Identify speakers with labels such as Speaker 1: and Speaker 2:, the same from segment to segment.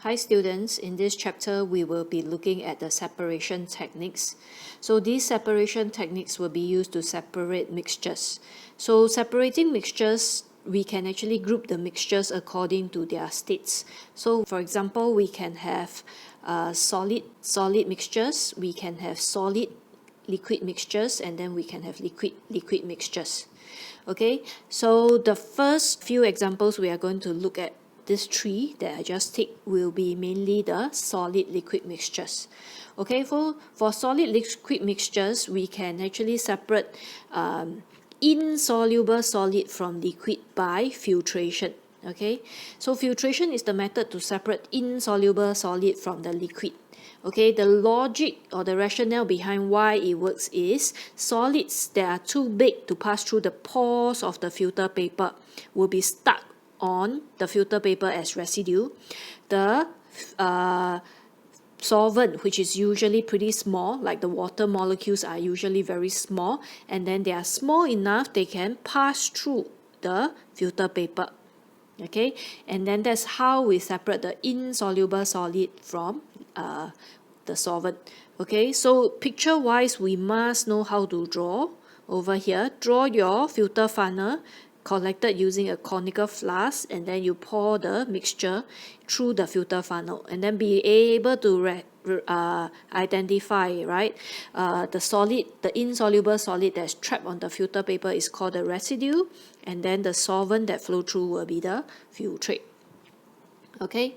Speaker 1: Hi students, in this chapter we will be looking at the separation techniques. So these separation techniques will be used to separate mixtures. So separating mixtures, we can actually group the mixtures according to their states. So for example, we can have solid mixtures, we can have solid liquid mixtures, and then we can have liquid mixtures. Okay, so the first few examples we are going to look at, this three that I just take, will be mainly the solid liquid mixtures. Okay, for solid liquid mixtures, we can actually separate insoluble solid from liquid by filtration. Okay, so filtration is the method to separate insoluble solid from the liquid. Okay, the logic or the rationale behind why it works is solids that are too big to pass through the pores of the filter paper will be stuck on the filter paper as residue. The solvent, which is usually pretty small, like the water molecules are usually very small, and then they are small enough they can pass through the filter paper. Okay, and then that's how we separate the insoluble solid from the solvent. Okay, so picture wise we must know how to draw. Over here, draw your filter funnel collected using a conical flask, and then you pour the mixture through the filter funnel, and then be able to identify, right, the insoluble solid that's trapped on the filter paper is called the residue, and then the solvent that flow through will be the filtrate. Okay,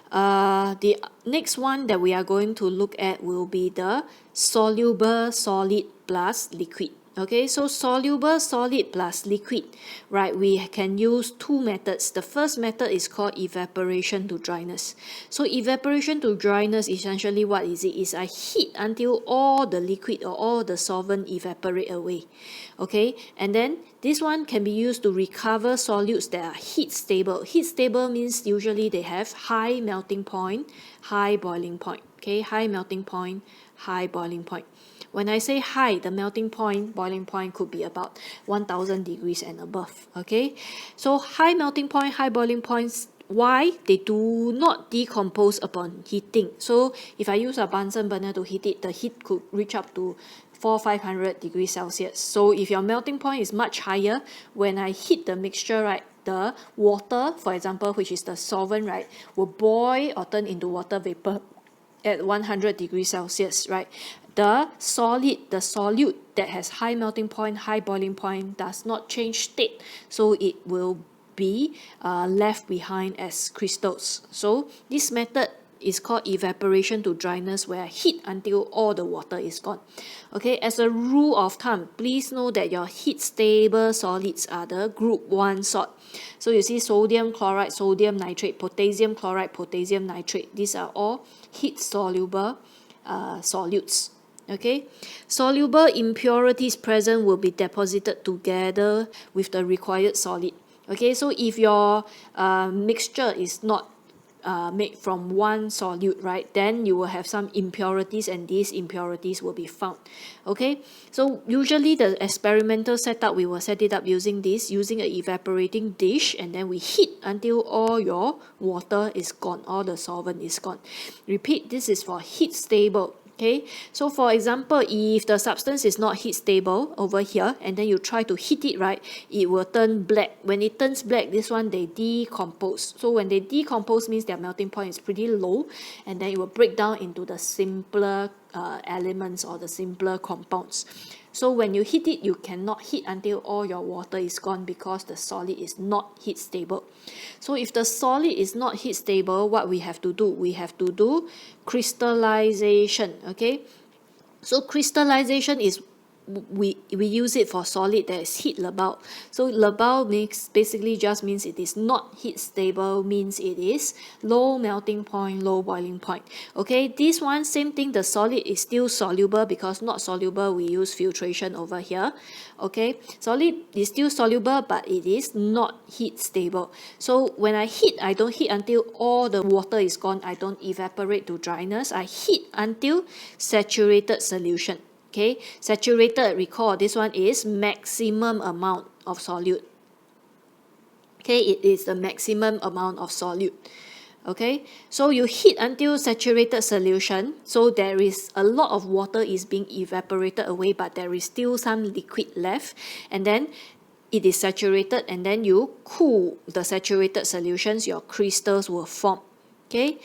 Speaker 1: the next one that we are going to look at will be the soluble solid plus liquid. Okay, so soluble solid plus liquid, right, we can use two methods. The first method is called evaporation to dryness. So evaporation to dryness, essentially what is it? Is I heat until all the liquid or all the solvent evaporate away. Okay, and then this one can be used to recover solutes that are heat stable. Heat stable means usually they have high melting point, high boiling point. Okay, high melting point, high boiling point. When I say high, the melting point, boiling point could be about 1000 degrees and above. Okay, so high melting point, high boiling points, why? They do not decompose upon heating. So if I use a Bunsen burner to heat it, the heat could reach up to 400-500 degrees Celsius. So if your melting point is much higher, when I heat the mixture, right, the water, for example, which is the solvent, right, will boil or turn into water vapor at 100 degrees Celsius, right? The solute that has high melting point, high boiling point does not change state, so it will be left behind as crystals. So this method is called evaporation to dryness, where I heat until all the water is gone. Okay, as a rule of thumb, please know that your heat stable solids are the group 1 sort. So you see sodium chloride, sodium nitrate, potassium chloride, potassium nitrate. These are all heat soluble solutes. Okay, soluble impurities present will be deposited together with the required solid. Okay, so if your mixture is not made from one solute, right, then you will have some impurities, and these impurities will be found. Okay, so usually the experimental setup, we will set it up using an evaporating dish, and then we heat until all your water is gone, all the solvent is gone. Repeat, this is for heat stable. Okay, so for example, if the substance is not heat stable over here, and then you try to heat it, right, it will turn black. When it turns black, this one, they decompose. So when they decompose means their melting point is pretty low, and then it will break down into the simpler elements or the simpler compounds. So when you heat it, you cannot heat until all your water is gone because the solid is not heat stable. So if the solid is not heat stable, what we have to do? We have to do crystallization. Okay, so crystallization is we use it for solid that is heat labile. So labile basically just means it is not heat stable, means it is low melting point, low boiling point. Okay, this one, same thing, the solid is still soluble, because not soluble we use filtration over here. Okay, solid is still soluble, but it is not heat stable. So when I heat, I don't heat until all the water is gone, I don't evaporate to dryness, I heat until saturated solution. Okay, saturated, recall, this one is maximum amount of solute. Okay, it is the maximum amount of solute. Okay, so you heat until saturated solution, so there is a lot of water is being evaporated away, but there is still some liquid left, and then it is saturated, and then you cool the saturated solutions, your crystals will form. Okay,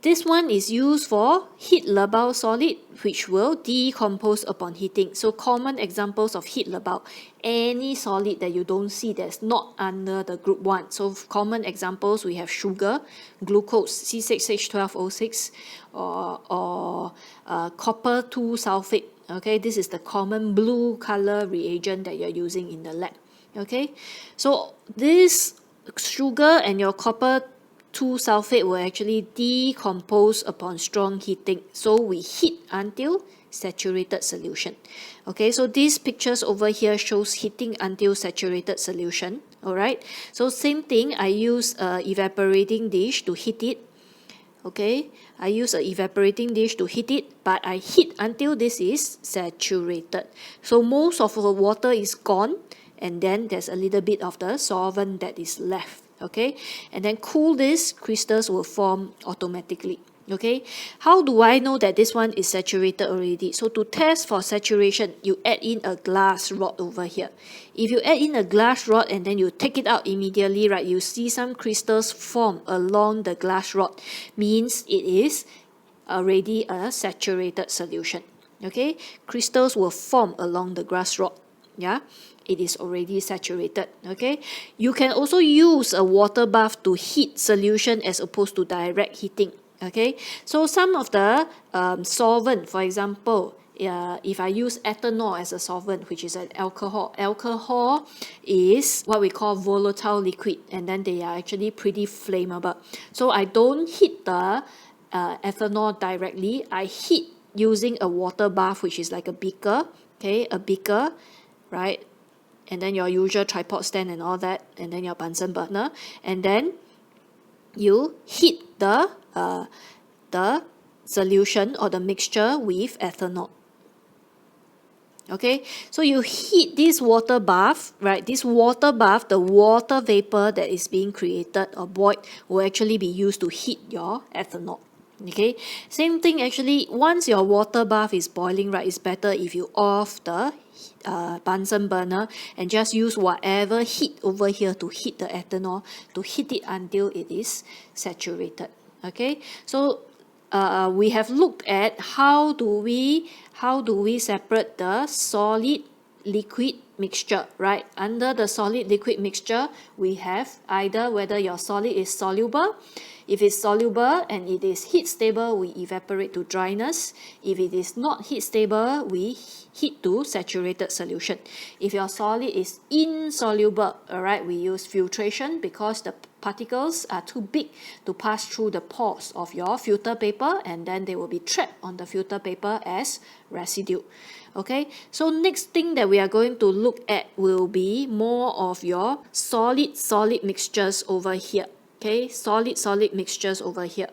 Speaker 1: this one is used for heat labile solid, which will decompose upon heating. So common examples of heat labile, any solid that you don't see that's not under the group 1. So common examples, we have sugar, glucose, C6H12O6, or copper 2 sulfate. Okay, this is the common blue color reagent that you're using in the lab. Okay, so this sugar and your copper 2 sulfate will actually decompose upon strong heating. So we heat until saturated solution. Okay, so these pictures over here shows heating until saturated solution. Alright, so same thing, I use a evaporating dish to heat it. Okay, I use a evaporating dish to heat it, but I heat until this is saturated. So most of the water is gone, and then there's a little bit of the solvent that is left. Okay, and then cool this, crystals will form automatically. Okay, how do I know that this one is saturated already? So to test for saturation, you add in a glass rod over here. If you add in a glass rod and then you take it out immediately, right, you see some crystals form along the glass rod, means it is already a saturated solution. Okay, crystals will form along the glass rod. Yeah, it is already saturated. Okay, you can also use a water bath to heat solution as opposed to direct heating. Okay, so some of the solvent, for example, if I use ethanol as a solvent, which is an alcohol is what we call volatile liquid, and then they are actually pretty flammable. So I don't heat the ethanol directly. I heat using a water bath, which is like a beaker. Okay, a beaker, right? And then your usual tripod stand and all that, and then your Bunsen burner, and then you heat the solution or the mixture with ethanol. Okay, so you heat this water bath, right? This water bath, the water vapor that is being created or boiled will actually be used to heat your ethanol. Okay, same thing actually, once your water bath is boiling, right, it's better if you off the Bunsen burner and just use whatever heat over here to heat the ethanol, to heat it until it is saturated. Okay, so we have looked at how do we separate the solid liquid mixture, right? Under the solid liquid mixture, we have either whether your solid is soluble. If it's soluble and it is heat stable, we evaporate to dryness. If it is not heat stable, we heat to saturated solution. If your solid is insoluble, alright, we use filtration because the particles are too big to pass through the pores of your filter paper, and then they will be trapped on the filter paper as residue. Okay, so next thing that we are going to look at will be more of your solid mixtures over here. Okay, solid mixtures over here.